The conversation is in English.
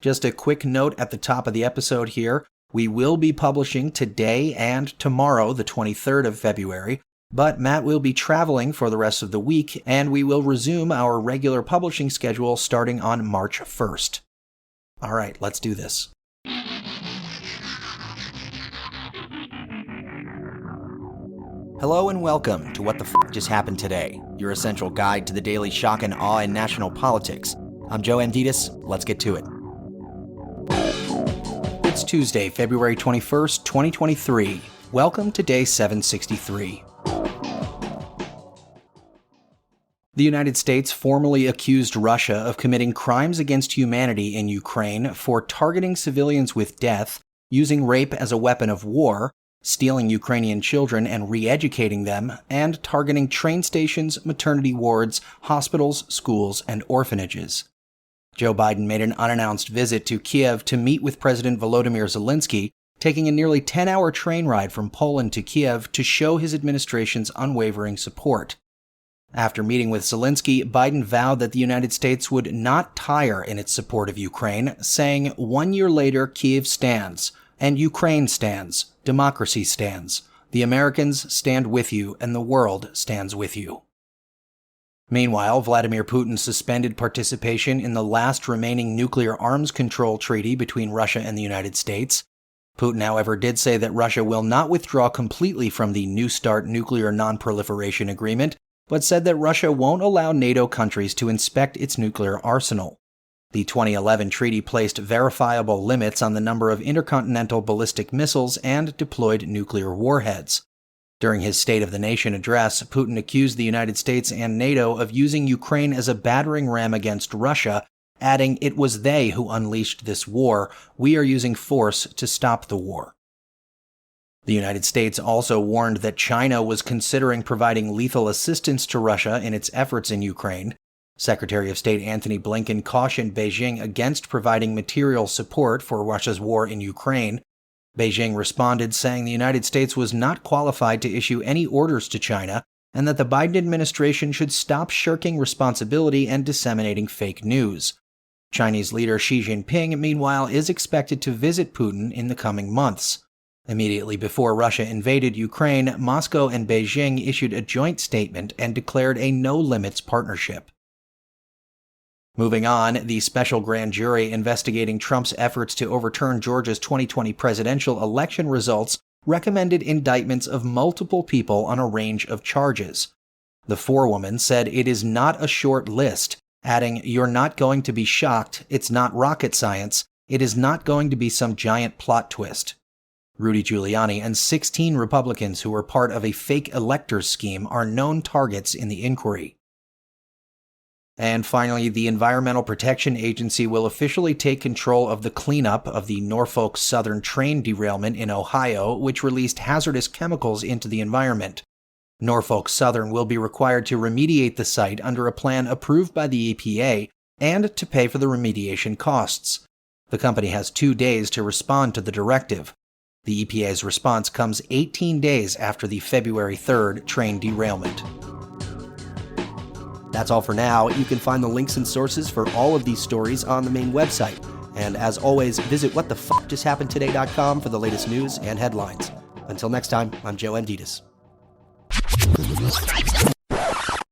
Just a quick note at the top of the episode here. We will be publishing today and tomorrow, the 23rd of February, but Matt will be traveling for the rest of the week, and we will resume our regular publishing schedule starting on March 1st. All right, let's do this. Hello and welcome to What the F*** Just Happened Today, your essential guide to the daily shock and awe in national politics. I'm Joe Amditis. Let's get to it. It's Tuesday, February 21st, 2023. Welcome to day 763. The United States formally accused Russia of committing crimes against humanity in Ukraine for targeting civilians with death, using rape as a weapon of war, stealing Ukrainian children and re-educating them, and targeting train stations, maternity wards, hospitals, schools, and orphanages. Joe Biden made an unannounced visit to Kiev to meet with President Volodymyr Zelensky, taking a nearly 10-hour train ride from Poland to Kiev to show his administration's unwavering support. After meeting with Zelensky, Biden vowed that the United States would not tire in its support of Ukraine, saying, "1 year later, Kiev stands, and Ukraine stands, democracy stands. The Americans stand with you, and the world stands with you." Meanwhile, Vladimir Putin suspended participation in the last remaining nuclear arms control treaty between Russia and the United States. Putin, however, did say that Russia will not withdraw completely from the New START nuclear non-proliferation agreement, but said that Russia won't allow NATO countries to inspect its nuclear arsenal. The 2011 treaty placed verifiable limits on the number of intercontinental ballistic missiles and deployed nuclear warheads. During his State of the Nation address, Putin accused the United States and NATO of using Ukraine as a battering ram against Russia, adding, "It was they who unleashed this war. We are using force to stop the war." The United States also warned that China was considering providing lethal assistance to Russia in its efforts in Ukraine. Secretary of State Antony Blinken cautioned Beijing against providing material support for Russia's war in Ukraine. Beijing responded saying the United States was not qualified to issue any orders to China and that the Biden administration should stop shirking responsibility and disseminating fake news. Chinese leader Xi Jinping, meanwhile, is expected to visit Putin in the coming months. Immediately before Russia invaded Ukraine, Moscow and Beijing issued a joint statement and declared a no-limits partnership. Moving on, the special grand jury investigating Trump's efforts to overturn Georgia's 2020 presidential election results recommended indictments of multiple people on a range of charges. The forewoman said it is not a short list, adding, "You're not going to be shocked, it's not rocket science, it is not going to be some giant plot twist." Rudy Giuliani and 16 Republicans who were part of a fake electors scheme are known targets in the inquiry. And finally, the Environmental Protection Agency will officially take control of the cleanup of the Norfolk Southern train derailment in Ohio, which released hazardous chemicals into the environment. Norfolk Southern will be required to remediate the site under a plan approved by the EPA and to pay for the remediation costs. The company has 2 days to respond to the directive. The EPA's response comes 18 days after the February 3rd train derailment. That's all for now. You can find the links and sources for all of these stories on the main website. And as always, visit whatthefjusthappenedtoday.com for the latest news and headlines. Until next time, I'm Joe Amditis.